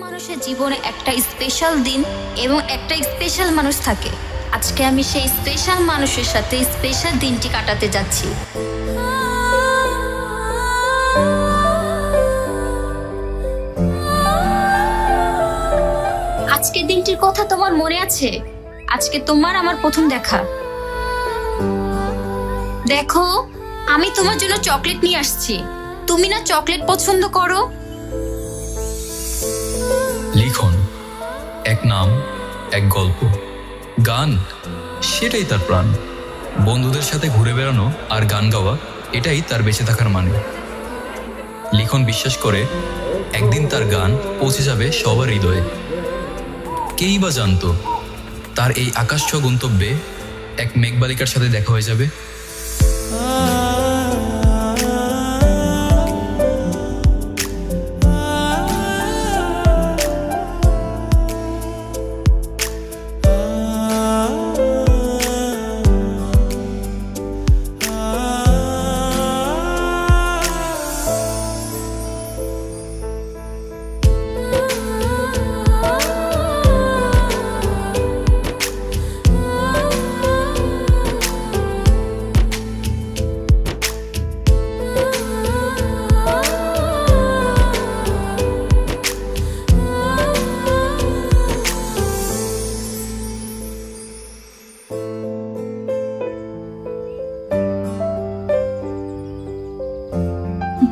মানুষের জীবনে একটা স্পেশাল দিন এবং একটা স্পেশাল মানুষ থাকে। আজকে আমি সেই স্পেশাল মানুষের সাথে স্পেশাল দিনটি কাটাতে যাচ্ছি। আজকের দিনটির কথা তোমার মনে আছে? আজকে তোমার আমার প্রথম দেখা। দেখো, আমি তোমার জন্য চকলেট নিয়ে আসছি। তুমি না চকলেট পছন্দ করো? লিখন, এক নাম, এক গল্প, গান, সেটাই তার প্রাণ। বন্ধুদের সাথে ঘুরে বেড়ানো আর গান গাওয়া, এটাই তার বেঁচে থাকার মানে। লিখন বিশ্বাস করে একদিন তার গান পৌঁছে যাবে সবার হৃদয়ে। কেই বা জানতো তার এই আকাশছোঁয়া গন্তব্যে এক মেঘবালিকার সাথে দেখা হয়ে যাবে।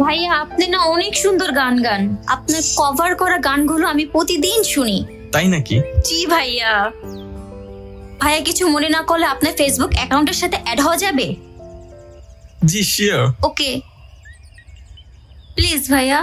ভাইয়া, আপনি না অনেক সুন্দর গান গান। আপনার কভার করা গানগুলো আমি প্রতিদিন শুনি। তাই নাকি? জি ভাইয়া। ভাইয়া কিছু মনে না করলে আপনার ফেসবুক অ্যাকাউন্টের সাথে অ্যাড হওয়া যাবে? জি শিওর। ওকে, প্লিজ ভাইয়া।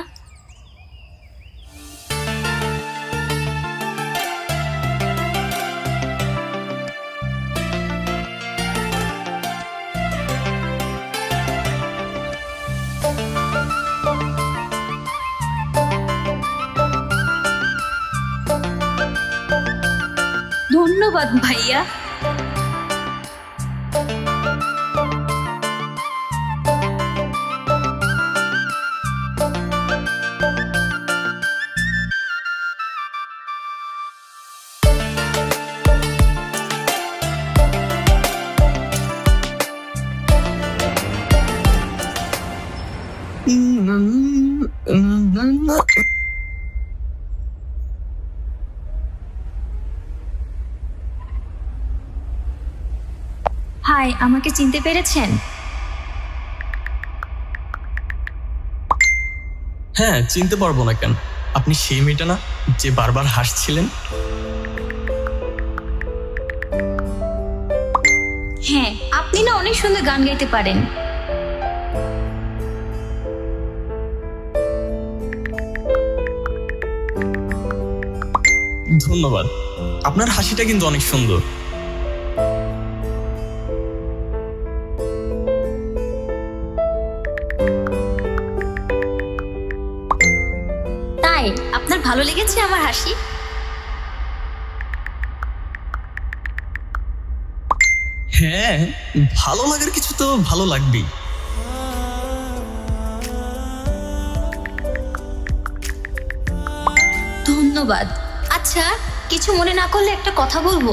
ধন্যবাদ ভাইয়া। হাই, আমাকে চিনতে পেরেছেন? হ্যাঁ, চিনতে পারবো না কেন? আপনি সেই মেয়েটা না যে বারবার হাসছিলেন? হ্যাঁ, আপনি না অনেক সুন্দর গান গাইতে পারেন। ধন্যবাদ। আপনার হাসিটা কিন্তু অনেক সুন্দর। তাই আপনার ভালো লেগেছে আমার হাসি? হ্যাঁ, ভালো লাগার কিছু তো ভালো লাগবেই। ধন্যবাদ। আচ্ছা, কিছু মনে না করলে একটা কথা বলবো?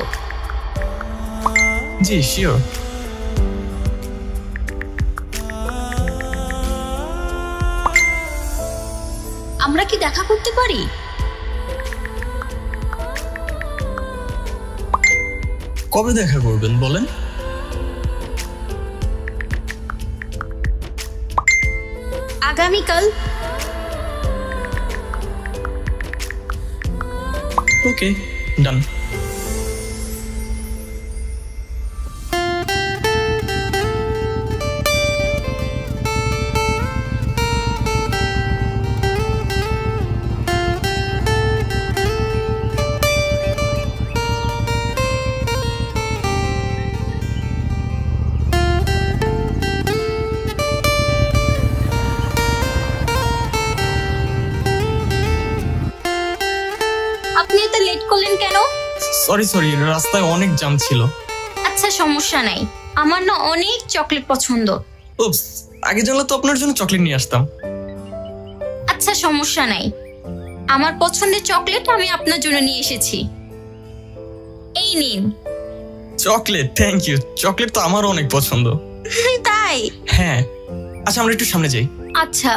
জি শিওর। আমরা কি দেখা করতে পারি? কবে দেখা করবেন বলেন? আগামীকাল। ওকে, ডান। আপনি এত লেট করলেন কেন? সরি, রাস্তায় অনেক জ্যাম ছিল। আচ্ছা, সমস্যা নাই। আমার না অনেক চকলেট পছন্দ। উপস, আগে জানলে তো আপনার জন্য চকলেট নিয়ে আসতাম। আচ্ছা, সমস্যা নাই। আমার পছন্দের চকলেট আমি আপনার জন্য নিয়ে এসেছি। এই নিন। চকলেট? Thank you. চকলেট তো আমারও অনেক পছন্দ। তাই? হ্যাঁ। আচ্ছা, আমরা একটু সামনে যাই। আচ্ছা।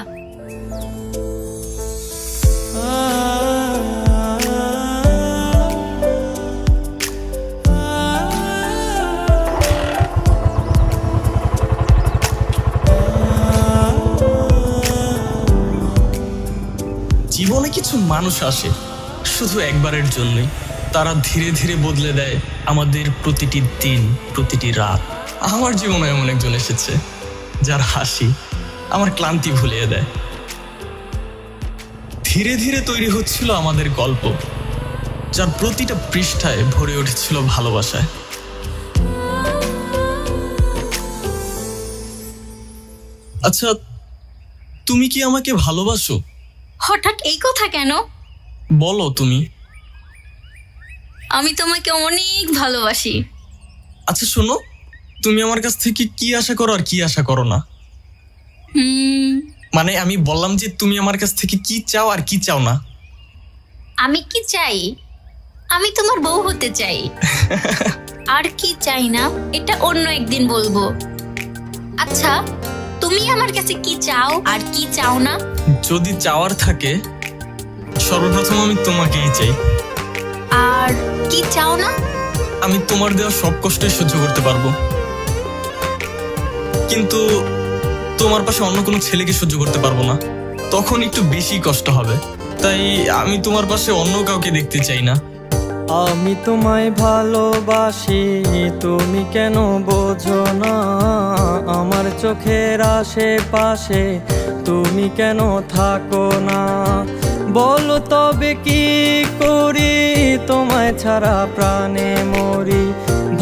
জীবনে কিছু মানুষ আসে শুধু একবারের জন্যই। তারা ধীরে ধীরে বদলে দেয় আমাদের প্রতিটি দিন, প্রতিটি রাত। আমার জীবনে এমন একজন এসেছে যার হাসি আমার ক্লান্তি ভুলিয়ে দেয়। ধীরে ধীরে তৈরি হচ্ছিল আমাদের গল্প, যার প্রতিটা পৃষ্ঠায় ভরে উঠেছিল ভালোবাসায়। আচ্ছা, তুমি কি আমাকে ভালোবাসো? হঠাৎ এই কথা কেন? বলো তুমি। আমি তোমাকে অনেক ভালোবাসি। আচ্ছা শোনো, তুমি আমার কাছ থেকে কি আশা করো আর কি আশা করো না? মানে আমি বললাম যে তুমি আমার কাছ থেকে কি চাও আর কি চাও না। আমি কি চাই? আমি তোমার বউ হতে চাই। আর কি চাই না এটা অন্য একদিন বলবো। আচ্ছা, তুমি আমার কাছে কি চাও আর কি চাও না? যদি চাওয়ার থাকে, সর্বপ্রথম আমি তোমাকেই চাই। আর কি চাও না? আমি তোমার দেওয়া সব কষ্টই সহ্য করতে পারবো, কিন্তু তোমার পাশে অন্য কোনো ছেলেকে সহ্য করতে পারবো না। তখন একটু বেশি কষ্ট হবে। তাই আমি তোমার পাশে অন্য কাউকে দেখতে চাই না। আমি তোমায় ভালোবাসি, তুমি কেন বোঝো না? আমার চোখের আশেপাশে তুমি কেন থাকো না? বলো তবে কি করি, তোমায় ছাড়া প্রাণে মরি।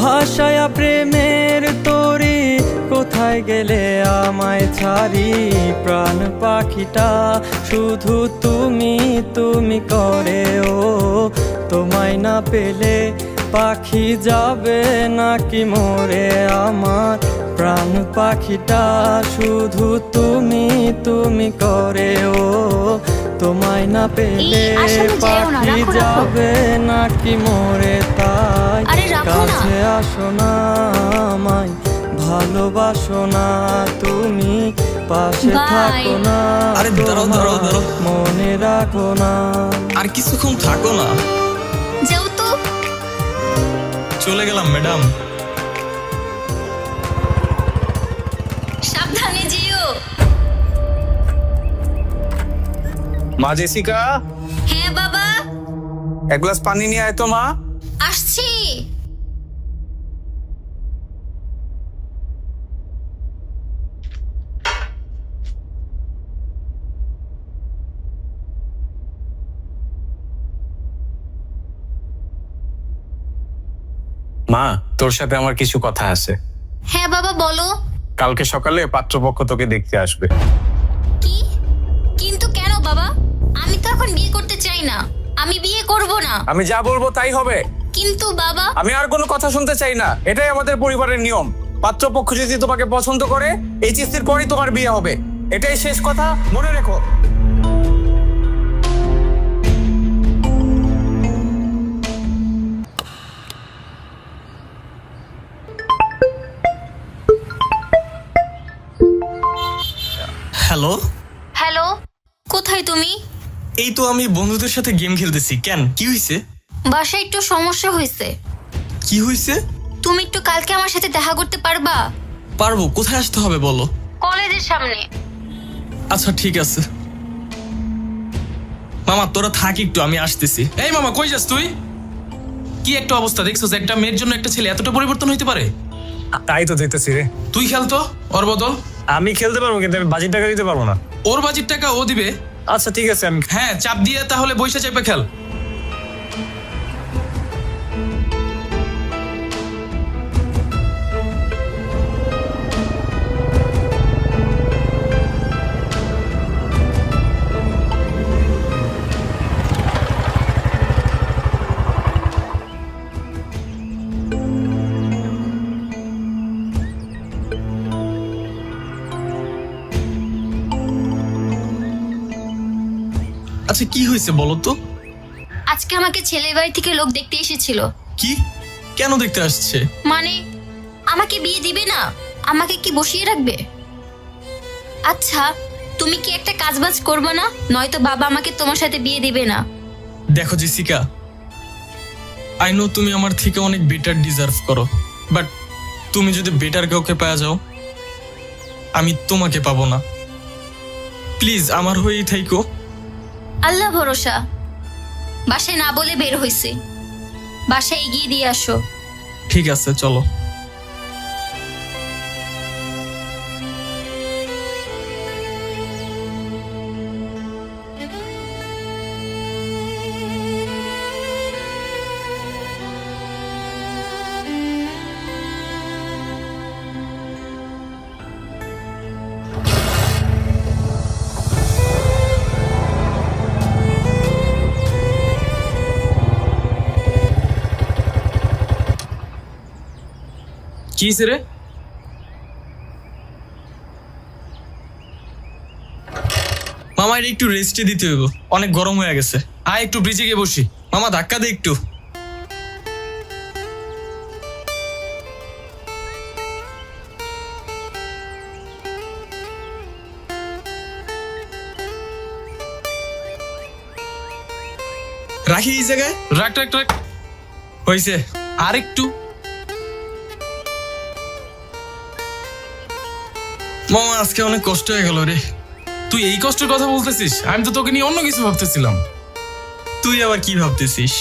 ভাষায়া প্রেমের তরি, কোথায় গেলে আমায় ছাড়ি? প্রাণ পাখিটা শুধু তুমি তুমি করে ও, তোমায় না পেলে পাখি যাবে নাকি মরে আমার? প্রাণ পাখিটা শুধু তুমি তুমি করে ও, তোমায় না পেলে এই, আসলে যেও না, পাখি রাখো, রাখো। যাবে নাকি মরে? তাই আরে রাখো না। কাছে আসো না, আমায় ভালোবাসো না তুমি, পাশে Bye. থাকো না, আরে দাঁড়াও, দাঁড়াও, দাঁড়াও। মনে রাখো না। আর কিছুক্ষণ থাকো না। যাও তো। চলে গেলাম ম্যাডাম। সাবধানে যেও। মা জেসিকা, হ্যাঁ বাবা, এক গ্লাস পানি নিয়ে আয় তো মা। আসছি। মা, তোর সাথে আমার কিছু কথা আছে। হ্যাঁ বাবা বলো। কালকে সকালে পাত্রপক্ষ তোকে দেখতে আসবে। কি? কিন্তু কেন বাবা? আমি তো এখন বিয়ে করতে চাই না। আমি বিয়ে করব না। আমি যা বলবো তাই হবে। কিন্তু বাবা, আমি আর কোনো কথা শুনতে চাই না। এটাই আমাদের পরিবারের নিয়ম। পাত্রপক্ষ যদি তোমাকে পছন্দ করে, এইচএসসির পরই তোমার বিয়ে হবে। এটাই শেষ কথা, মনে রেখো। হ্যালো। হ্যালো, কোথায় তুমি? এই তো আমি বন্ধুদের সাথে গেম খেলতেছি। কেন, কি হয়েছে? বাসায় একটু সমস্যা হয়েছে। কি হয়েছে? তুমি একটু কালকে আমার সাথে দেখা করতে পারবা? পারবো। কোথায় আসতে হবে বলো? কলেজের সামনে। আচ্ছা ঠিক আছে। মামা তোরা থাক একটু, আমি আসতেছি। এই মামা, কই যাস তুই? কি একটা অবস্থা দেখছস? একটা মেয়ের জন্য একটা ছেলে এতটা পরিবর্তন হইতে পারে? তাই তো দেখতেছি রে। তুই খেলতো ওর বদল। আমি খেলতে পারবো, কিন্তু আমি বাজির টাকা দিতে পারবো না। ওর বাজির টাকা ও দিবে। আচ্ছা ঠিক আছে, আমি হ্যাঁ, চাপ দিয়ে তাহলে বইসা চাপে খেল। আচ্ছা কি হয়েছে বলো তো? আজকে আমাকে ছেলের বাড়ি থেকে লোক দেখতে এসেছিল। কি? কেন দেখতে আসছে? মানে আমাকে বিয়ে দিবে না, আমাকে কি বসিয়ে রাখবে? আচ্ছা তুমি কি একটা কাজবাজ করবে না, নয়তো বাবা আমাকে তোমার সাথে বিয়ে দিবে না। দেখো জেসিকা, আই নো তুমি আমার থেকে অনেক বেটার ডিজার্ভ করো, বাট তুমি যদি বেটার কাউকে পাওয়া যাও, আমি তোমাকে পাবো না। প্লিজ আমার হয়েই থাইকো। আল্লাহ ভরসা। বাসায় না বলে বের হইছে, বাসায় এগিয়ে দিয়ে আসো। ঠিক আছে চলো। কি হইছে রে? মামা এটা একটু রেস্টে দিতে হইব, অনেক গরম হয়ে গেছে। আয় একটু ব্রিজে গিয়ে বসি। মামা ধাক্কা দে একটু। রাখি এই জায়গায়। রাখ রাখ রাখ। হয়েছে। আর একটু। মামা আজকে অনেক কষ্ট হয়ে গেল রে। তুই এই কষ্টের কথা বলতেছিস? আমি তো তোকে নিয়ে অন্য কিছু ভাবতেছিলাম। তুই আবার কি ভাবতেছিস?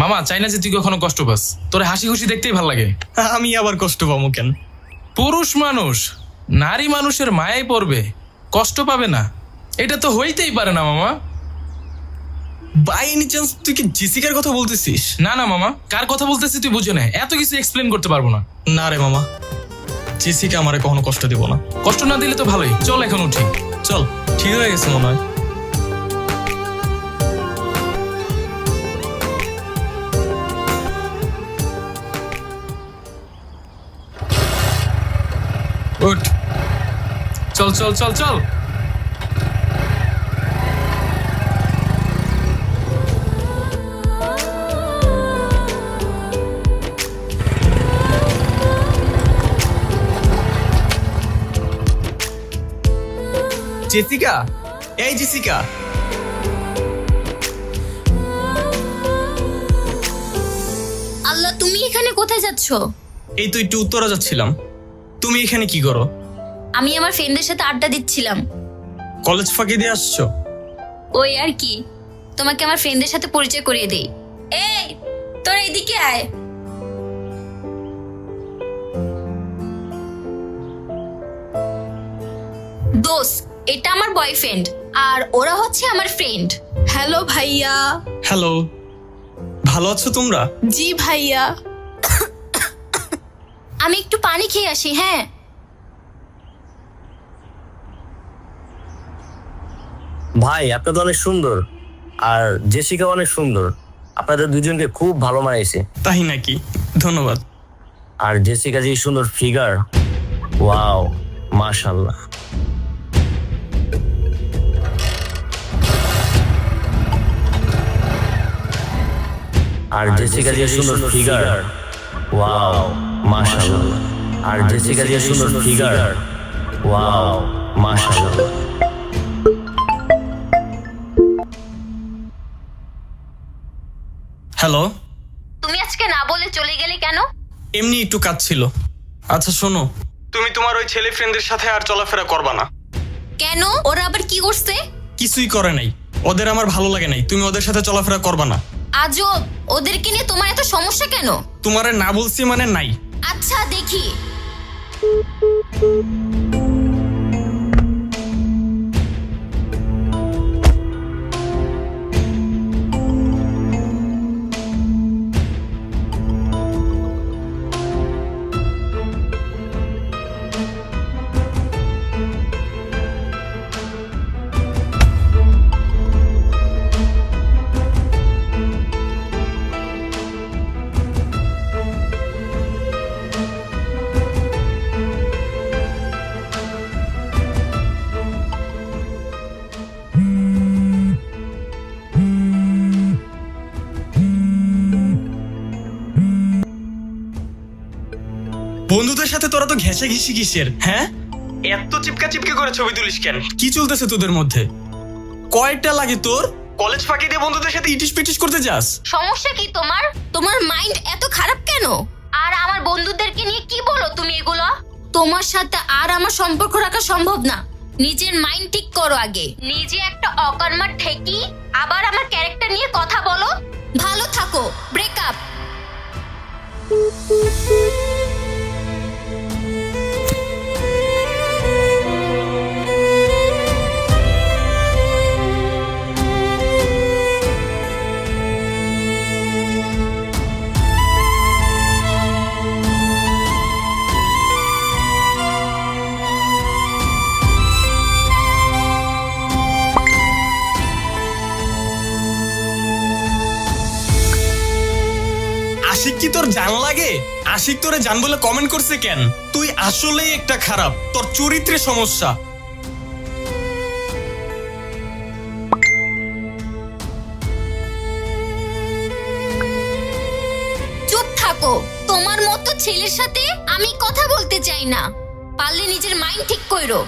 মামা চাই না যে তুই কখনো কষ্ট পাস, তোর হাসি খুশি দেখতেই ভাল লাগে। আমি আবার কষ্ট পাবো কেন? পুরুষ মানুষ নারী মানুষের মায়ায় পড়বে, কষ্ট পাবে না, এটা তো হইতেই পারে না মামা। বাই এনি চান্স তুই কি জেসিকার কথা বলতেছিস? না না মামা, কার কথা বলতেছিস তুই বুঝে নে, এত কিছু এক্সপ্লেন করতে পারবো না। না রে মামা, জেসিকা আমারে কখনো কষ্ট দিব না। কষ্ট না দিলে তো ভালোই, চল এখন উঠি। চল, ঠিক হয়ে গেছে মনে হয়। উঠ। চল চল চল চল। জেসিকা, এই জেসিকা। আল্লাহ, তুমি এখানে কোথায় যাচ্ছ? এই তো একটু উত্তরা যাচ্ছিলাম। তুমি এখানে কি করো? আমি আমার ফ্রেন্ডদের সাথে আড্ডা দিচ্ছিলাম। কলেজ ফাঁকি দিয়ে আসছো? ওই আর কি, তোমাকে আমার ফ্রেন্ডদের সাথে পরিচয় করিয়ে দেই। এই তোর এইদিকে আয়। দোস্ত, এটা আমার বয়ফ্রেন্ড আর ওরা হচ্ছে আমার ফ্রেন্ড। হ্যালো ভাইয়া। হ্যালো, ভালো আছো তোমরা? জি ভাইয়া। আমি একটু পানি খেয়ে আসি। হ্যাঁ ভাই, আপনি তো অনেক সুন্দর আর জেসিকা অনেক সুন্দর। আপনাদের দুজনকে খুব ভালো মানাইছে। তাই নাকি? ধন্যবাদ। আর জেসিকা যে সুন্দর ফিগার, ওয়াও, মাশাআল্লাহ। আর জেসিকা যে সুন্দর ফিগার, ওয়াও, মাশাআল্লাহ। আর জেসিকা যে সুন্দর ফিগার, ওয়াও, মাশাআল্লাহ। হ্যালো। তুমি আজকে না বলে চলে গেলে কেন? এমনি একটু কাজ ছিল। আচ্ছা শোনো, তুমি তোমার ওই ছেলে ফ্রেন্ডের সাথে আর চলাফেরা করবা না। কেন? ওরা আবার কি করছে? কিছুই করে নাই, ওদের আমার ভালো লাগে নাই। তুমি ওদের সাথে চলাফেরা করবা না। আজব, ওদেরকে নিয়ে তোমার এত সমস্যা কেন? তোমারে না বলছি মানে নাই। আচ্ছা দেখি। বন্ধুদের সাথে তোরা তো ঘেঁষে ঘিসি কিসের, হ্যাঁ? এত চিপকা চিপকে করে ছবি তুলিস কেন? কি চলতেছে তোদের মধ্যে? কয়টা লাগে তোর? কলেজ ফাঁকি দিয়ে বন্ধুদের সাথে ইটিস পিটিস করতে যাস? সমস্যা কি তোমার? তোমার মাইন্ড এত খারাপ কেন? আর আমার বন্ধুদেরকে নিয়ে কি বলো তুমি এগুলো? তোমার সাথে আর আমার সম্পর্ক রাখা সম্ভব না। নিজের মাইন্ড ঠিক করো আগে। নিজে একটা অকর্মার ঠেকি আবার আমার ক্যারেক্টার নিয়ে কথা বলো। ভালো থাকো, ব্রেকআপ। আশিক কি তোর জান লাগে? আশিক তোরে জান বলে কমেন্ট করছে কেন? তুই আসলেই একটা খারাপ, তোর চরিত্রে সমস্যা। চুপ থাকো। তোমার মতো ছেলের সাথে আমি কথা বলতে চাই না। পারলে নিজের মাইন্ড ঠিক কইরো।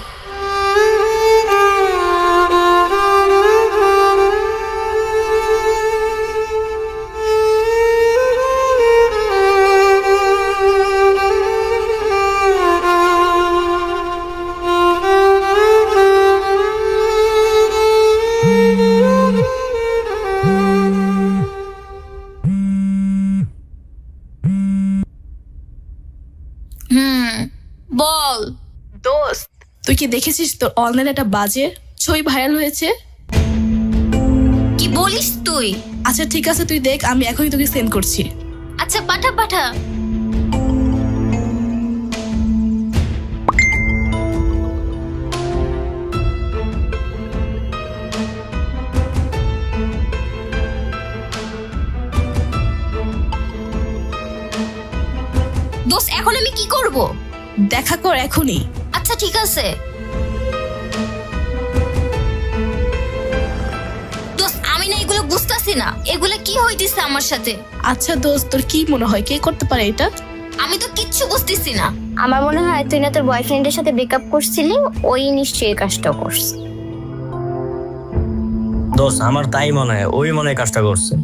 বল। দোস্ত, তুই কি দেখেছিস তোর অনলাইনে একটা বাজে ছবি ভাইরাল হয়েছে? কি বলিস তুই? আচ্ছা ঠিক আছে, তুই দেখ, আমি এখনই তোকে সেন্ড করছি। আচ্ছা পাঠা পাঠা। দোস্ত, এখন আমি কি করব? দেখা কর এখনই। আচ্ছা ঠিক আছে। দোস্ত, আমি না এগুলো বুঝতাছি না। এগুলো কি হইতেছে আমার সাথে? আচ্ছা দোস্ত, তোর কি মনে হয় কে করতে পারে এটা? আমি তো কিচ্ছু বুঝতেছি না। আমার মনে হয় তুই না তোর বয়ফ্রেন্ডের সাথে ব্রেকআপ করছিলি, ওই নিশ্চয়ই এই কাজটা করছে। দোস্ত আমার তাই মনে হয়, ওই মনে হয় কাজটা করছে।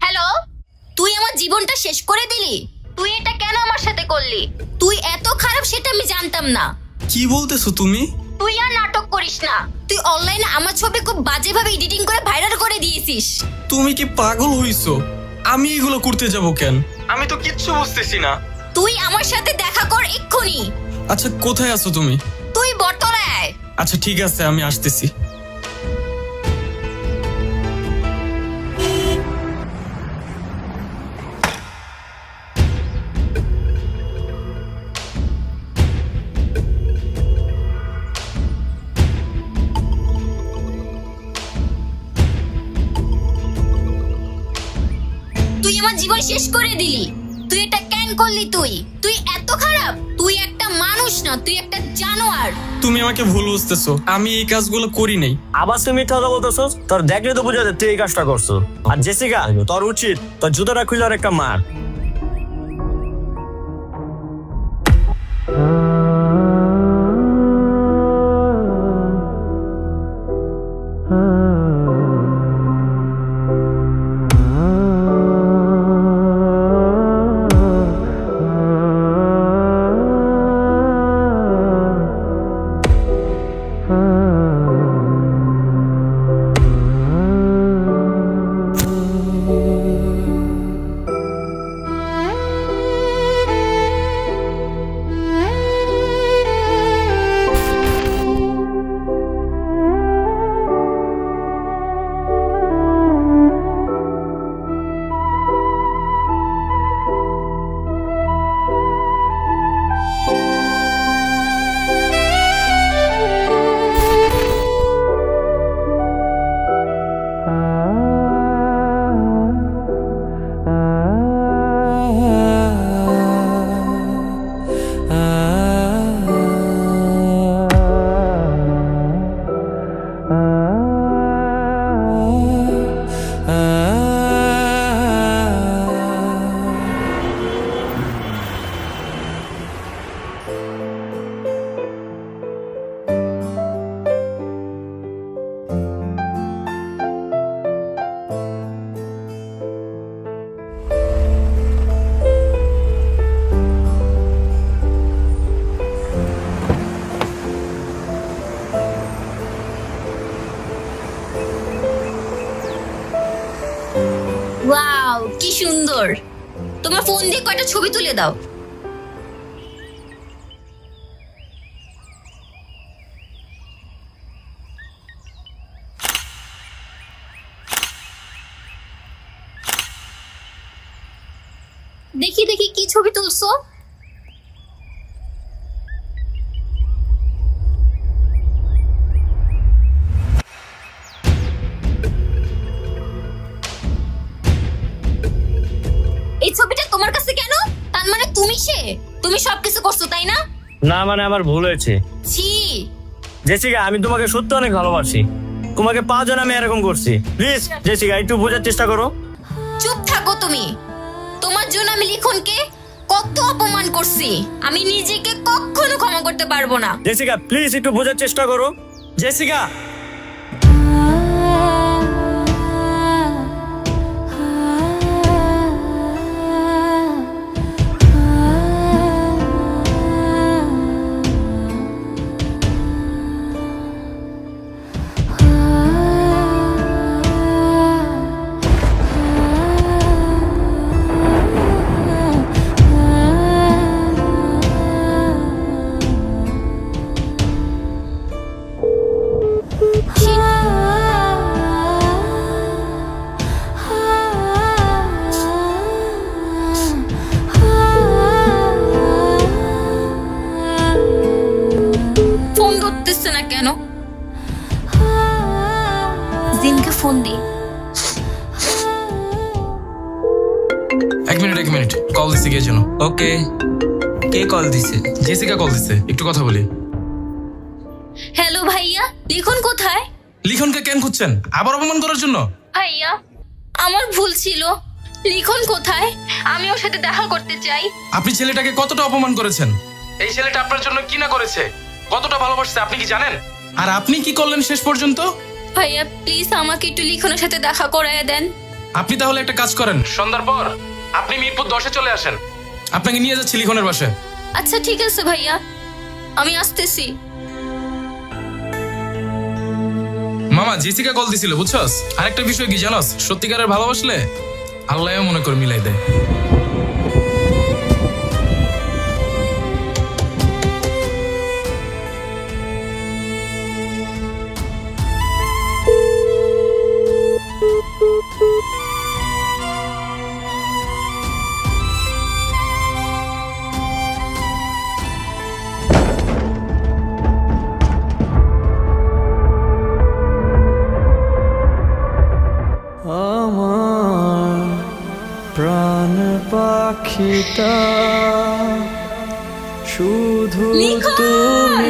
হ্যালো, তুই আমার জীবনটা শেষ করে দিলি। তুই এটা কেন আমার সাথে করলি? তুই এত খারাপ সেটা আমি জানতাম না। কি বলতেছো তুমি? তুই আর নাটক করিস না। তুই অনলাইনে আমার ছবি খুব বাজেভাবে এডিটিং করে ভাইরাল করে দিয়েছিস। তুমি কি পাগল হইছো? আমি এগুলো করতে যাব কেন? আমি তো কিচ্ছু বুঝতেছি না। তুই আমার সাথে দেখা কর এক্ষুনি। আচ্ছা কোথায় আছো তুমি? তুই বটতলায় আয়। আচ্ছা ঠিক আছে, আমি আসতেছি। তুই আমার জীবন শেষ করে দিলি। তুই এটা কেন করলি? তুই এত খারাপ। তুই একটা মানুষ না, তুই একটা জানোয়ার। তুমি আমাকে ভুল বুঝতেছো, আমি এই কাজগুলো করি নাই। আবার তুমি মিথ্যা কথা বলতেছো? তোর দেখলে তো বুঝা যায় তুই এই কাজটা করছো। আর জেসিকা, তোর উচিত তোর জুতোটা খুলে আর একটা মার। ওয়াও কি সুন্দর। তোমার ফোন দিয়ে কয়টা ছবি তুলে দাও। দেখি দেখি কি ছবি তুলছো। এই ছবিটা তোমার কাছে কেন? তার মানে তুমি সবকিছু করছো তাই না? না মানে আমার ভুল হয়েছে। ছি। জেসিকা, আমি তোমাকে সত্যি অনেক ভালোবাসি। তোমাকে পাওয়ার জন্য আমি এরকম করছি। প্লিজ জেসিকা, একটু বোঝার চেষ্টা করো। চুপ থাকো তুমি। তোমার জন্য আমি লিখনকে কত অপমান করছি, আমি নিজেকে কখনো ক্ষমা করতে পারবো না। জেসিকা প্লিজ একটু বোঝার চেষ্টা করো। জেসিকা, ফোন ধরতেছে না কেন? জিনকে ফোন দি। এক মিনিট কল দিছে কে যেন। ওকে, কে কল দিছে? জেসিকা কল দিছে, একটু কথা বলি। হ্যালো ভাইয়া, লিখন কোথায়? লিখনকে কেন খুঁজছেন? আবার অপমান করার জন্য? ভাইয়া আমার ভুল ছিল। লিখন কোথায়? আমি ওর সাথে দেখা করতে চাই। আপনি ছেলেটাকে কতটা অপমান করেছেন? এই ছেলেটা আপনার জন্য কি না করেছে, কতটা ভালোবাসছে আপনি কি জানেন? আর আপনি কি করলেন শেষ পর্যন্ত? ভাইয়া প্লিজ আমাকে একটু লিখনের সাথে দেখা করায় দেন। আপনি তাহলে একটা কাজ করেন, সন্ধ্যার পর আপনি মিরপুর 10-এ চলে আসেন। আপনাকে নিয়ে যাচ্ছি লিখনের বাসায়। আচ্ছা ঠিক আছে ভাইয়া, আমি আসতেছি। মামা জেসিকা কল দিছিল বুঝছস। আরেকটা বিষয় কি জানোস, সত্যিকারের ভালোবাসলে আল্লাহ মনে করে মিলাই দেয়। আমার প্রাণ পাখিটা শুধু লিখন!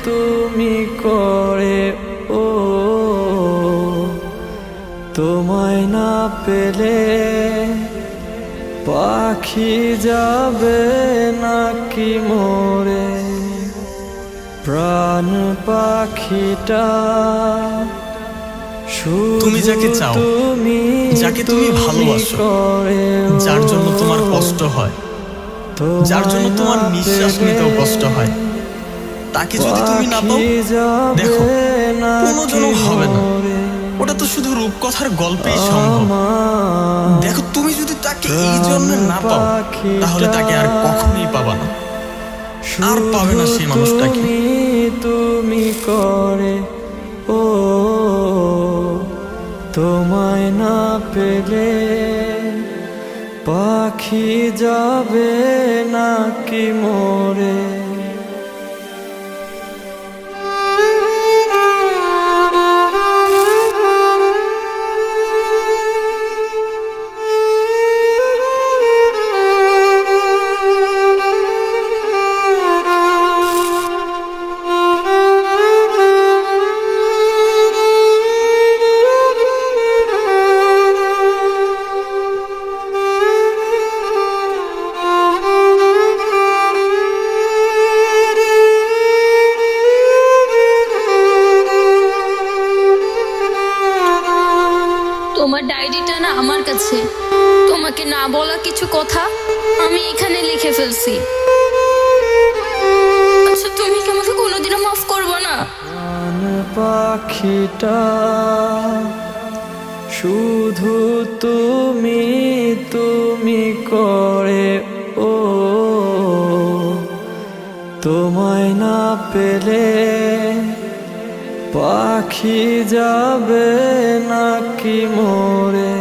তুমি করে ও তোমায় না পেলে পাখি যাবে নাকি মরে প্রাণ পাখিটা তুমি যাকে চাও, যাকে তুমি ভালোবাসো, যার জন্য তোমার কষ্ট হয়, যার জন্য তোমার নিঃশ্বাস নিতেও কষ্ট হয়, তাকে যদি তুমি না পাও, দেখো কোনোদিনও হবে না। ওটা তো শুধু রূপকথার গল্পেই সম্ভব। দেখো তুমি যদি তাকে এই জন্য না পাও, তাহলে তাকে আর কখনোই পাবা না, আর পাবে না সেই মানুষটাকে। তুমি করে ও তোমায় না পেলে পাখি যাবে নাকি মরে তোমার ডায়েরিটা না আমার কাছে। তোমাকে না বলা কিছু কথা আমি এখানে লিখে ফেলছি। আচ্ছা তুমি কি আমাকে কোনোদিনও মাফ করবে না? প্রাণ পাখিটা শুধু তুমি তুমি করে ও তোমায় না পেলে পাখি যাবে নাকি মরে